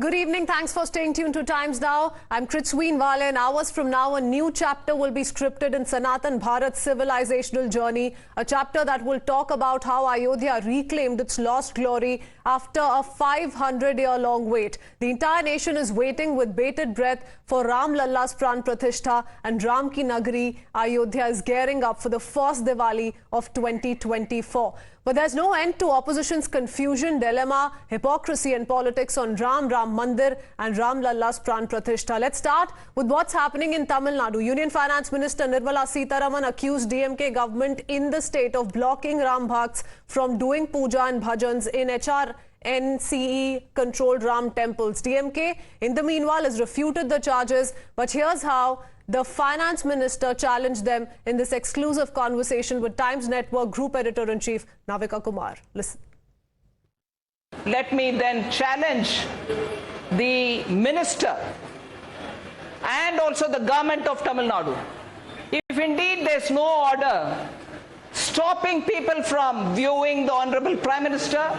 Good evening. Thanks for staying tuned to Times Now. I'm Kritsween Wale, and hours from now, a new chapter will be scripted in Sanatan Bharat's civilizational journey. A chapter that will talk about how Ayodhya reclaimed its lost glory after a 500-year-long wait. The entire nation is waiting with bated breath for Ram Lalla's Pran Pratishtha, and Ram Ki Nagari, Ayodhya, is gearing up for the first Diwali of 2024. But there's no end to opposition's confusion, dilemma, hypocrisy and politics on Ram Mandir and Ram Lalla's Pran Pratishtha. Let's start with what's happening in Tamil Nadu. Union Finance Minister Nirmala Sitharaman accused DMK government in the state of blocking Ram Bhakts from doing puja and bhajans in HR&CE controlled Ram temples. DMK, in the meanwhile, has refuted the charges. But here's how the finance minister challenged them in this exclusive conversation with Times Network Group Editor-in-Chief Navika Kumar. Listen. Let me then challenge the minister and also the government of Tamil Nadu. If indeed there's no order stopping people from viewing the Honorable Prime Minister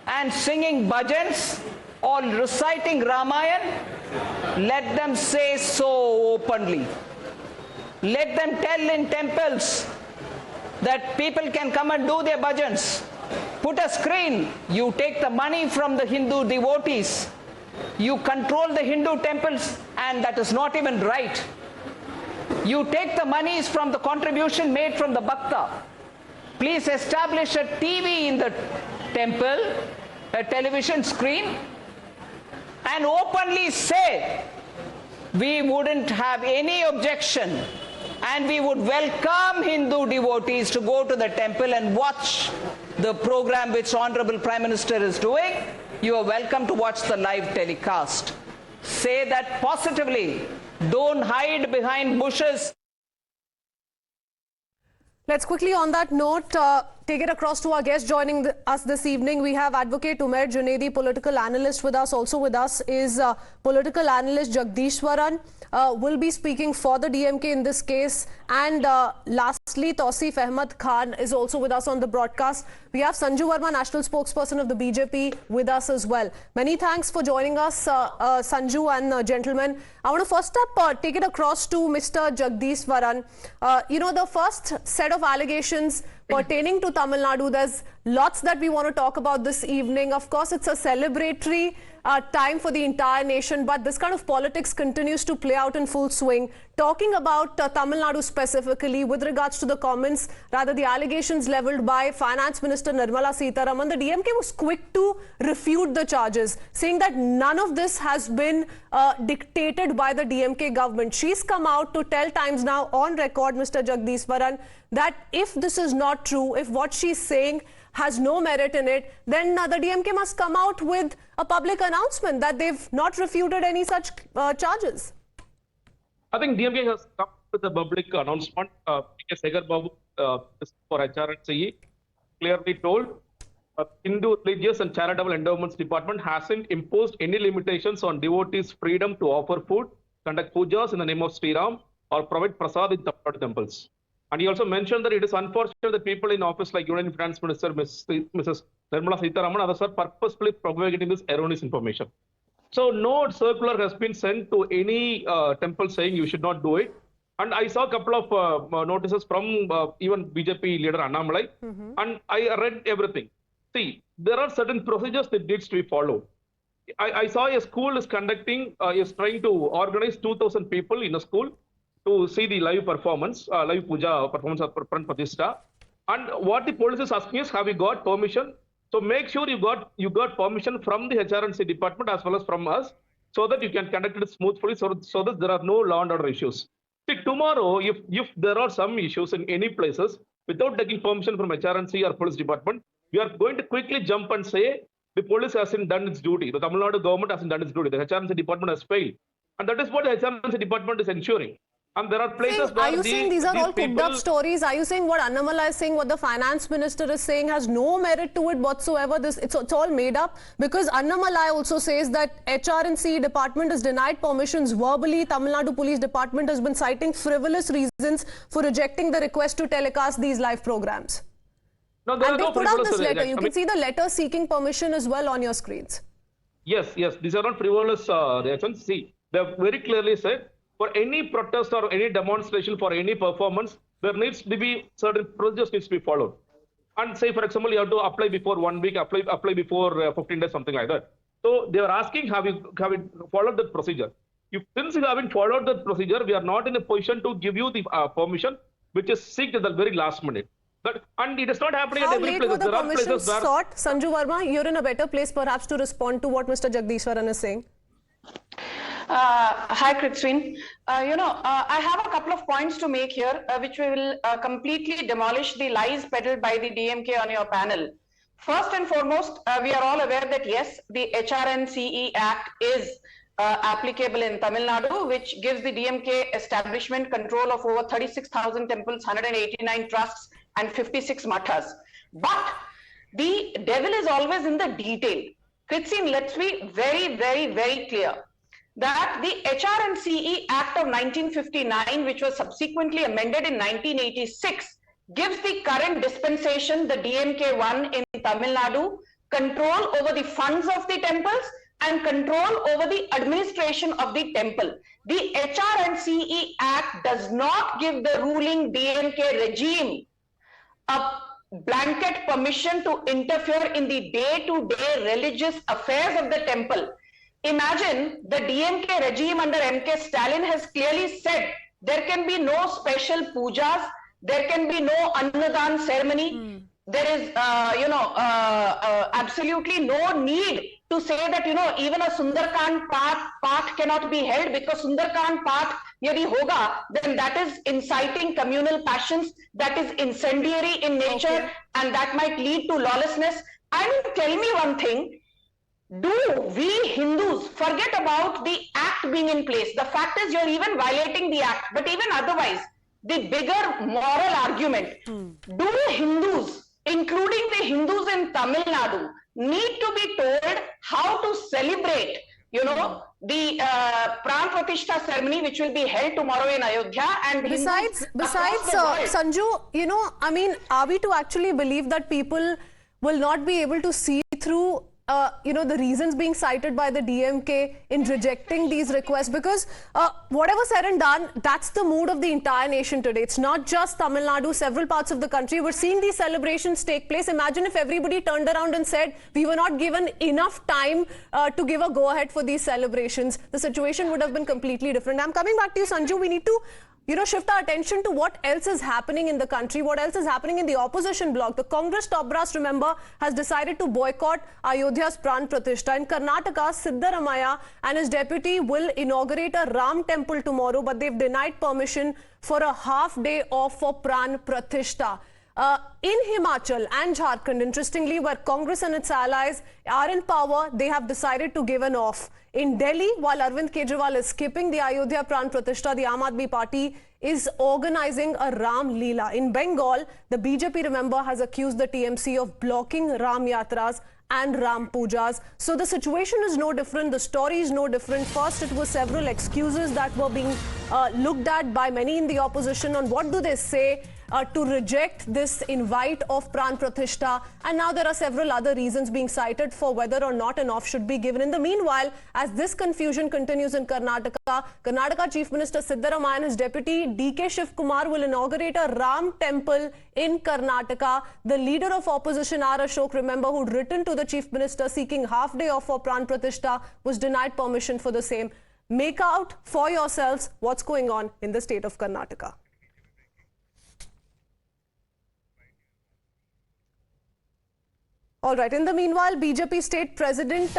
and singing bhajans or reciting Ramayana, let them say so openly. Let them tell in temples that people can come and do their bhajans. Put a screen. You take the money from the Hindu devotees. You control the Hindu temples, and that is not even right. You take the monies from the contribution made from the bhakta. Please establish a TV in the temple, a television screen, and openly say we wouldn't have any objection and we would welcome Hindu devotees to go to the temple and watch the program which Honorable Prime Minister is doing. You are welcome to watch the live telecast. Say that positively. Don't hide behind bushes. Let's quickly, on that note, take it across to our guest joining us this evening. We have Advocate Umair Junaidi, political analyst, with us. Also with us is political analyst Jagadeeswaran. Will be speaking for the DMK in this case. And lastly, Tausif Ahmed Khan is also with us on the broadcast. We have Sanju Verma, national spokesperson of the BJP, with us as well. Many thanks for joining us, Sanju and gentlemen. I want to first up take it across to Mr. Jagadeeswaran. The first set of allegations pertaining to Tamil Nadu, there's lots that we want to talk about this evening. Of course, it's a celebratory time for the entire nation, but this kind of politics continues to play out in full swing. Talking about Tamil Nadu specifically with regards to the comments, rather the allegations leveled by Finance Minister Nirmala Sitharaman, the DMK was quick to refute the charges, saying that none of this has been dictated by the DMK government. She's come out to tell Times Now on record, Mr. Jagadeeswaran, that if this is not true, if what she's saying has no merit in it, then the DMK must come out with a public announcement that they've not refuted any such charges. I think DMK has come with a public announcement. Segar Babu for HR&CE clearly told Hindu Religious and Charitable Endowments Department hasn't imposed any limitations on devotees' freedom to offer food, conduct pujas in the name of Sri Ram, or provide prasad in temples. And he also mentioned that it is unfortunate that people in office like Union Finance Minister Mrs. Nirmala Sitharaman and others are purposefully propagating this erroneous information. So no circular has been sent to any temple saying you should not do it. And I saw a couple of notices from even BJP leader Annamalai, and I read everything. See, there are certain procedures that needs to be followed. I saw a school is conducting, is trying to organize 2,000 people in a school to see the live performance, live puja performance of Pran Pratishtha. And what the police is asking is, have you got permission? So make sure you got permission from the HR&CE department as well as from us, so that you can conduct it smoothly, so that there are no law and order issues. See, tomorrow, if there are some issues in any places, without taking permission from HR&CE or police department, we are going to quickly jump and say the police hasn't done its duty, the Tamil Nadu government hasn't done its duty, the HR&CE department has failed. And that is what the HR&CE department is ensuring. And there are places where are you saying these are all cooked up stories? Are you saying what Annamalai is saying, what the finance minister is saying has no merit to it whatsoever? It's all made up? Because Annamalai also says that HR&CE department has denied permissions verbally. Tamil Nadu Police Department has been citing frivolous reasons for rejecting the request to telecast these live programs. No, there and are they no put out this letter. I You can see the letter seeking permission as well on your screens. Yes, yes, these are not frivolous reactions. See, they have very clearly said for any protest or any demonstration for any performance, there needs to be certain procedures needs to be followed. And say, for example, you have to apply before 1 week, apply before 15 days, something like that. So they are asking, have you followed that procedure? If since you haven't followed that procedure, we are not in a position to give you the permission, which is seeked at the very last minute. But and it is not happening How at every late place. were the There are permissions places where sought? Sanju Verma, you're in a better place perhaps to respond to what Mr. Jagadeeswaran is saying. Hi, Kritswin. I have a couple of points to make here, which will completely demolish the lies peddled by the DMK on your panel. First and foremost, we are all aware that yes, the HR&CE Act is applicable in Tamil Nadu, which gives the DMK establishment control of over 36,000 temples, 189 trusts, and 56 mathas. But the devil is always in the detail. Kritswin, let's be very, very, very clear that the HR&CE Act of 1959, which was subsequently amended in 1986, gives the current dispensation, the DMK1 in Tamil Nadu, control over the funds of the temples and control over the administration of the temple. The HR&CE Act does not give the ruling DMK regime a blanket permission to interfere in the day-to-day religious affairs of the temple. Imagine the DMK regime under MK Stalin has clearly said there can be no special pujas, there can be no Annadan ceremony. There is, absolutely no need to say that, even a Sundarkand path cannot be held, because Sundarkand path yadi hoga, then that is inciting communal passions, that is incendiary in nature, and that might lead to lawlessness. I mean, tell me one thing. Do we Hindus forget about the act being in place? The fact is you're even violating the act, but even otherwise, the bigger moral argument, do Hindus, including the Hindus in Tamil Nadu, need to be told how to celebrate, the Pran Pratishtha ceremony, which will be held tomorrow in Ayodhya? And Besides, Sanju, are we to actually believe that people will not be able to see through the reasons being cited by the DMK in rejecting these requests? Because whatever said and done, that's the mood of the entire nation today. It's not just Tamil Nadu, several parts of the country. We're seeing these celebrations take place. Imagine if everybody turned around and said, we were not given enough time to give a go-ahead for these celebrations. The situation would have been completely different. I'm coming back to you, Sanju. We need to shift our attention to what else is happening in the country, what else is happening in the opposition bloc. The Congress top brass, remember, has decided to boycott Ayodhya's Pran Pratishtha. In Karnataka, Sitharaman and his deputy will inaugurate a Ram temple tomorrow, but they've denied permission for a half day off for Pran Pratishtha. In Himachal and Jharkhand, interestingly, where Congress and its allies are in power, they have decided to give an off. In Delhi, while Arvind Kejriwal is skipping the Ayodhya Pran Pratishtha, the Aam Aadmi Party is organizing a Ram Leela. In Bengal, the BJP, remember, has accused the TMC of blocking Ram Yatras and Ram Pujas. So the situation is no different. The story is no different. First, it was several excuses that were being looked at by many in the opposition on what do they say to reject this invite of Pran Pratishtha, and now there are several other reasons being cited for whether or not an off should be given. In the meanwhile, as this confusion continues in Karnataka Chief Minister Sitharaman and his deputy DK Shiv Kumar will inaugurate a Ram temple in Karnataka. The leader of opposition R. Ashok, remember, who'd written to the Chief Minister seeking half day off for Pran Pratishtha, was denied permission for the same. Make out for yourselves what's going on in the state of Karnataka. All right. In the meanwhile, BJP state president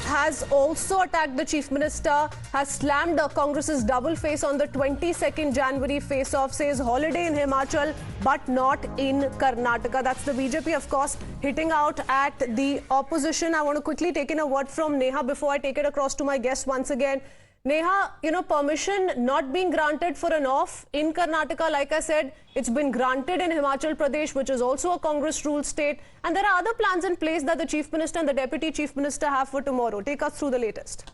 has also attacked the chief minister, has slammed Congress's double face on the 22nd January face-off, says holiday in Himachal, but not in Karnataka. That's the BJP, of course, hitting out at the opposition. I want to quickly take in a word from Neha before I take it across to my guest once again. Neha, permission not being granted for an off in Karnataka, like I said, it's been granted in Himachal Pradesh, which is also a Congress-ruled state. And there are other plans in place that the Chief Minister and the Deputy Chief Minister have for tomorrow. Take us through the latest.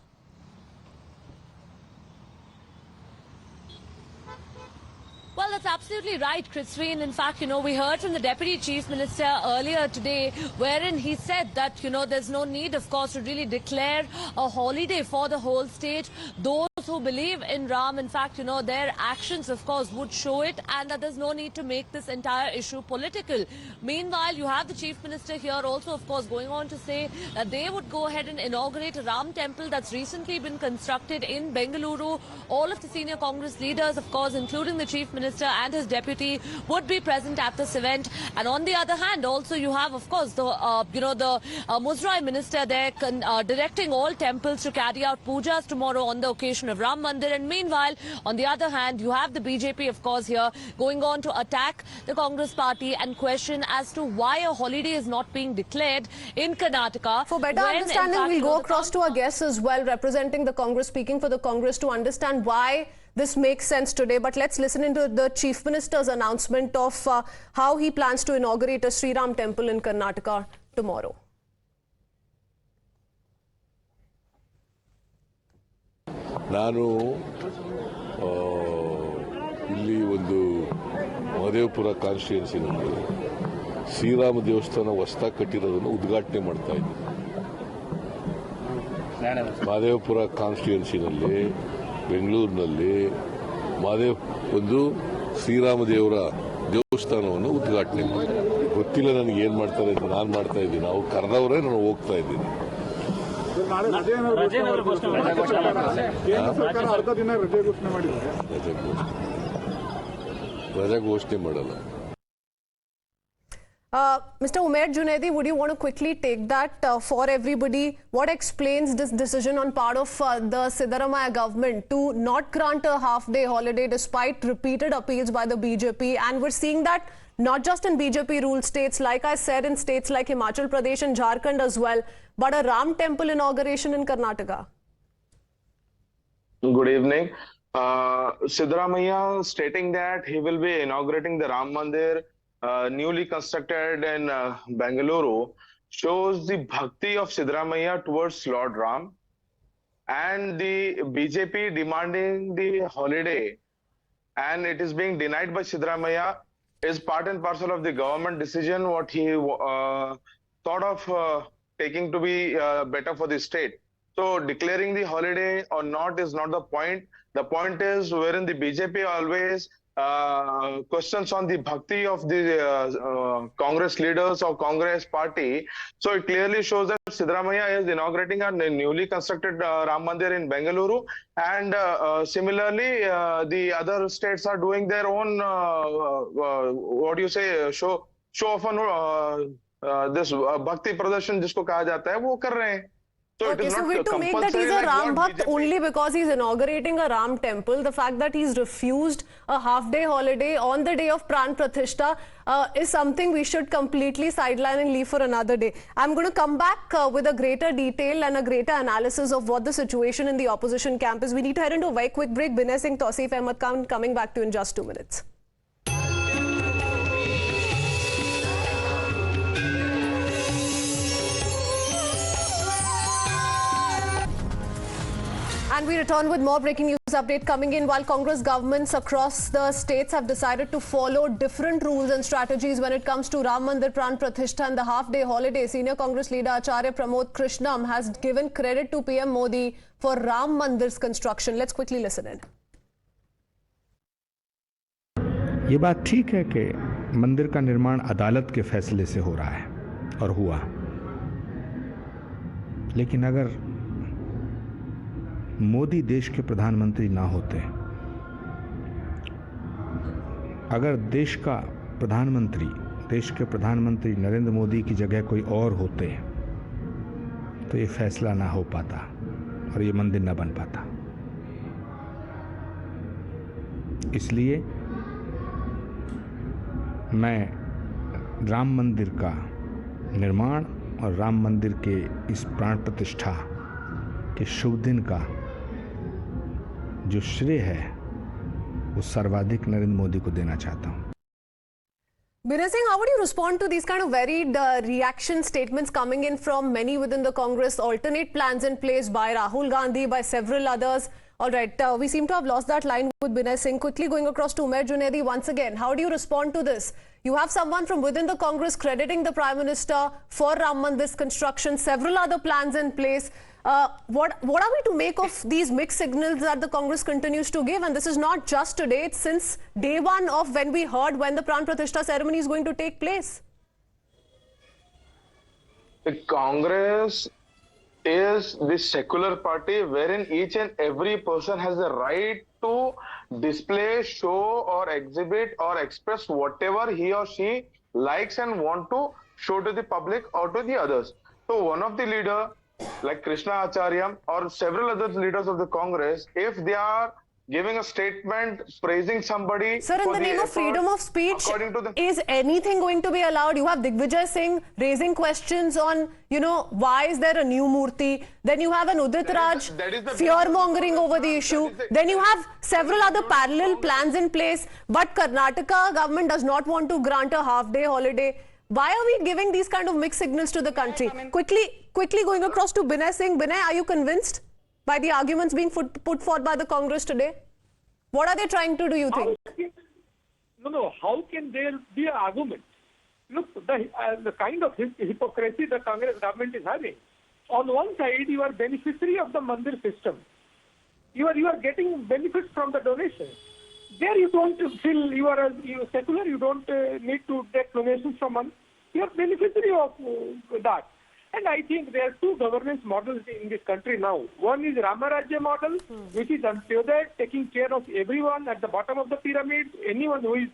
Well, Well, that's absolutely right, Christine. In fact, we heard from the Deputy Chief Minister earlier today, wherein he said that, there's no need, of course, to really declare a holiday for the whole state. Those who believe in Ram, in fact, their actions, of course, would show it, and that there's no need to make this entire issue political. Meanwhile, you have the Chief Minister here also, of course, going on to say that they would go ahead and inaugurate a Ram temple that's recently been constructed in Bengaluru. All of the senior Congress leaders, of course, including the Chief Minister and his deputy, would be present at this event. And on the other hand, also you have, of course, the Muzrai Minister there directing all temples to carry out pujas tomorrow on the occasion of Ram Mandir. And meanwhile, on the other hand, you have the BJP, of course, here going on to attack the Congress party and question as to why a holiday is not being declared in Karnataka. For better understanding, we'll go across to our guests as well, representing the Congress, speaking for the Congress, to understand why this makes sense today. But let's listen into the Chief Minister's announcement of how he plans to inaugurate a Sri Ram temple in Karnataka tomorrow. ನಾನು ಇಲ್ಲಿ ಒಂದು ಮಹದೇವಪುರ ಕಾನ್ಸ್ಟಿಟ್ಯೂನ್ಸಿನಲ್ಲಿ ಶ್ರೀರಾಮ ದೇವಸ್ಥಾನ ಹೊಸದಾಗಿ ಕಟ್ಟಿರೋದನ್ನು ಉದ್ಘಾಟನೆ ಮಾಡ್ತಾ ಇದ್ದೀನಿ. ಮಹದೇವಪುರ ಕಾನ್ಸ್ಟಿಟ್ಯೂನ್ಸಿನಲ್ಲಿ ಬೆಂಗಳೂರಿನಲ್ಲಿ ಒಂದು ಶ್ರೀರಾಮ ದೇವರ ದೇವಸ್ಥಾನವನ್ನು ಉದ್ಘಾಟನೆ ಮಾಡ್ತಾರೆ. ಗೊತ್ತಿಲ್ಲ ನನಗೆ ಏನು ಮಾಡ್ತಾರೆ ಅಂತ ನಾನು ಮಾಡ್ತಾ ಇದ್ದೀನಿ. ನಾವು ಕರೆದವರೇ ನಾನು ಹೋಗ್ತಾ ಇದ್ದೀನಿ. ರಜೆ ಘೋಷಣೆ ಮಾಡಲ್ಲ. Mr. Umair Junaidi, would you want to quickly take that for everybody? What explains this decision on part of the Sitharaman government to not grant a half-day holiday despite repeated appeals by the BJP? And we're seeing that not just in BJP-ruled states, like I said, in states like Himachal Pradesh and Jharkhand as well, but a Ram temple inauguration in Karnataka. Good evening. Siddaramaiah stating that he will be inaugurating the Ram Mandir newly constructed in Bengaluru shows the bhakti of Siddaramaiah towards Lord Ram, and the BJP demanding the holiday and it is being denied by Siddaramaiah is part and parcel of the government decision what he thought of taking to be better for the state. So declaring the holiday or not is not the point. The point is wherein the BJP always questions on the bhakti of the Congress leaders or Congress party. So it clearly shows that Siddaramaiah is inaugurating a newly constructed Ram Mandir in Bengaluru, and similarly the other states are doing their own show of this bhakti pradarshan jisko kaha jata hai wo kar rahe hain. So okay, so we're to make that he's a Ram Bhakt only because he's inaugurating a Ram temple. The fact that he's refused a half-day holiday on the day of Pran Pratishtha is something we should completely sideline and leave for another day. I'm going to come back with a greater detail and a greater analysis of what the situation in the opposition camp is. We need to head into a very quick break. Binay Singh, Tausif Ahmed Khan coming back to you in just 2 minutes. And we return with more breaking news update coming in. While Congress governments across the states have decided to follow different rules and strategies when it comes to Ram Mandir Pran Pratishtha and the half-day holiday, senior Congress leader Acharya Pramod Krishnam has given credit to PM Modi for Ram Mandir's construction. Let's quickly listen in. ये बात ठीक है कि मंदिर का निर्माण अदालत के फैसले से हो रहा है और हुआ, लेकिन अगर मोदी देश के प्रधानमंत्री ना होते, अगर देश के प्रधानमंत्री नरेंद्र मोदी की जगह कोई और होते तो ये फैसला ना हो पाता और ये मंदिर ना बन पाता. इसलिए मैं राम मंदिर का निर्माण और राम मंदिर के इस प्राण प्रतिष्ठा के शुभ दिन का जो श्रेय है वो सर्वाधिक नरेंद्र मोदी को देना चाहता हूं. Binay Singh, how would you respond to these kind of varied reaction statements coming in from many within the Congress, alternate plans in place by Rahul Gandhi, by several others, All right, we seem to have lost that line with Binay Singh. Quickly going across to Umair Junaidi once again. How do you respond to this? You have someone from within the Congress crediting the Prime Minister for Ram Mandir's construction, several other plans in place. What are we to make of these mixed signals that the Congress continues to give? And this is not just today, it's since day one of when we heard when the Pran Pratishtha ceremony is going to take place. The Congress is the secular party wherein each and every person has the right to display, show or exhibit or express whatever he or she likes and want to show to the public or to the others. So one of the leader like Krishna Acharya or several other leaders of the Congress, if they are giving a statement praising somebody, sir, in the name of freedom of speech, is anything going to be allowed? You have Digvijay Singh raising questions on, why is there a new Murti? Then you have an Udit Raj fear-mongering over the issue. Then you have several other parallel plans in place. But Karnataka government does not want to grant a half-day holiday. Why are we giving these kind of mixed signals to the country? Quickly going across to Binay Singh. Binay, are you convinced by the arguments being put forth by the Congress today? What are they trying to do, you think? How can there be an argument? Look, the kind of hypocrisy the Congress government is having. On one side, you are beneficiary of the Mandir system. You are getting benefits from the donations. There you don't feel you are secular, you don't need to take donations from one. You are beneficiary of that. And I think there are two governance models in this country now. One is Ramarajya model, which is Antyodaya, taking care of everyone at the bottom of the pyramid, anyone who is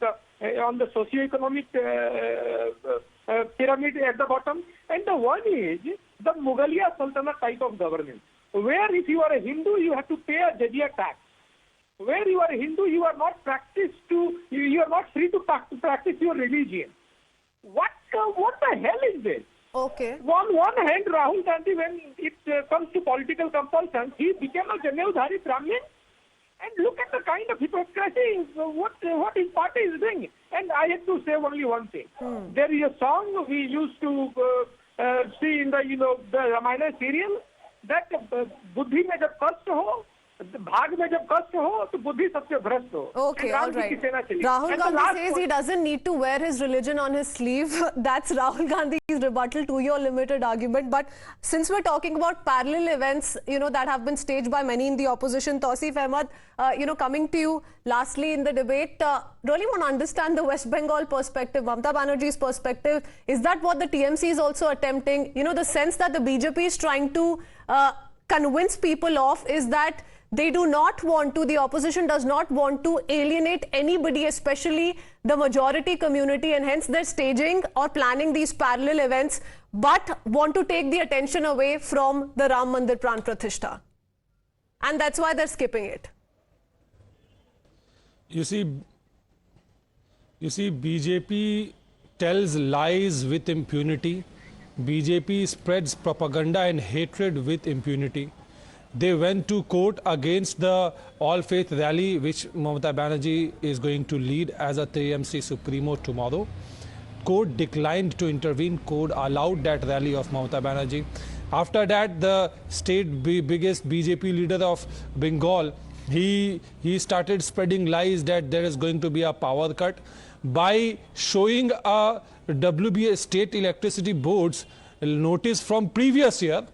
on the socio-economic pyramid at the bottom. And the one is the Mughaliya Sultanate type of governance, where if you are a Hindu, you have to pay a jizya tax. Where you are a Hindu, you are not you are not free to practice your religion. What the hell is this? Okay. On one hand, Rahul Gandhi, when it comes to political compulsion, he became a Janevdhari Brahmin. And look at the kind of hypocrisy what his party is doing. And I have to say only one thing. There is a song we used to see in the Ramayana serial that Buddhi mein jab kast ho, Bhag mein jab kast ho, to Buddhi sabse bhrasht ho. Okay, all right. Rahul Gandhi says he doesn't need to wear his religion on his sleeve. That's Rahul Gandhi's rebuttal to your limited argument. But since we're talking about parallel events, that have been staged by many in the opposition, Tausif Ahmed, coming to you lastly in the debate, really want to understand the West Bengal perspective, Mamata Banerjee's perspective. Is that what the TMC is also attempting? The sense that the BJP is trying to convince people of is that they do not want to, the opposition does not want to alienate anybody, especially the majority community, and hence they're staging or planning these parallel events, but want to take the attention away from the Ram Mandir Pran Pratishtha. And that's why they're skipping it. You see, BJP tells lies with impunity. BJP spreads propaganda and hatred with impunity. They went to court against the all-faith rally which Mamata Banerjee is going to lead as a TMC Supremo tomorrow. Court declined to intervene. Court allowed that rally of Mamata Banerjee. After that, the state biggest BJP leader of Bengal, he started spreading lies that there is going to be a power cut by showing a WBA state electricity board's notice from previous year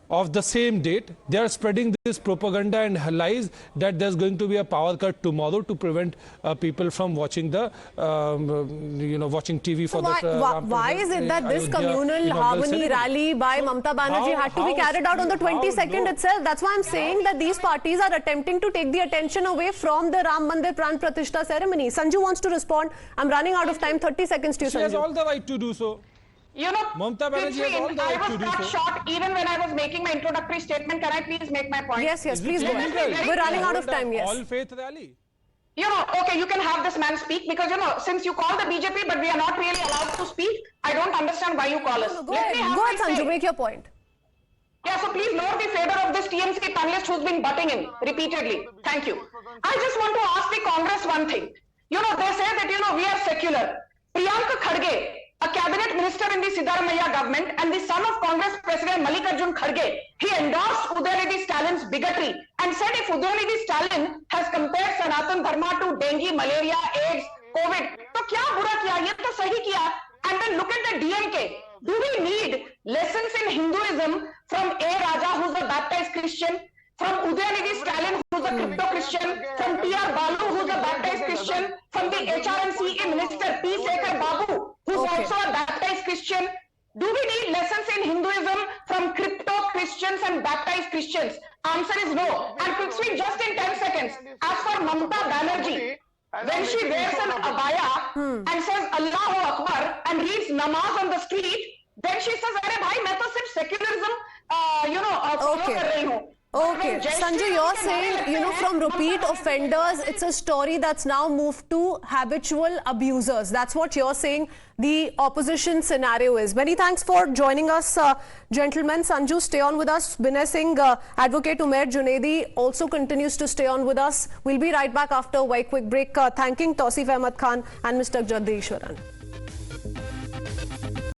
of the same date. They are spreading this propaganda and lies that there's going to be a power cut tomorrow to prevent people from watching the watching TV for why is it that this communal harmony rally by Mamata Banerjee had to be carried out on the 22nd itself? That's why I'm saying that these parties are attempting to take the attention away from the Ram Mandir Pran Pratishtha ceremony. Sanju wants to respond. I'm running out of time. 30 seconds to you, Sanju. She has all the right to do so. Mamata Banerjee has all the right to do so. I was cut short even when I was making my introductory statement. Can I please make my point? Yes, please go ahead. We're running out of time, yes. All faith rally. Okay, you can have this man speak because, since you call the BJP, but we are not really allowed to speak, I don't understand why you call us. Go ahead, Sanju, make your point. Yeah, so please lower the favor of this TMC panelist who's been butting in repeatedly. Thank you. I just want to ask the Congress one thing. They say that, we are secular. Priyanka Khadge, a cabinet minister in the Sitharaman government and the son of Congress President Mallikarjun Kharge, he endorsed Udayanithi Stalin's bigotry and said if Udayanithi Stalin has compared Sanatan Dharma to dengue, malaria, AIDS, COVID, तो क्या बुरा किया? ये तो सही किया. And then look at the DMK. Do we need lessons in Hinduism from A. Raja, who's a baptized Christian, from Udayanithi Stalin, who's a crypto-Christian, from T.R. Balu, who's a baptized Christian, from the HR&CE Minister P. Sekhar Babu, who's also a baptized Christian? Do we need lessons in Hinduism from crypto-Christians and baptized Christians? Answer is no. And quick swing just in 10 seconds. As for Mamata Banerjee, when she wears an abaya and says Allahu Akbar and reads namaz on the street, then she says, "Arey bhai, main to sirf secularism, follow kar rahi hu." Okay, Sanju, you're saying, from repeat offenders, it's a story that's now moved to habitual abusers. That's what you're saying the opposition scenario is. Many thanks for joining us, gentlemen. Sanju, stay on with us. Binay Singh, Advocate Umair Junaidi, also continues to stay on with us. We'll be right back after a very quick break, thanking Tausif Ahmed Khan and Mr. Jagadeeswaran.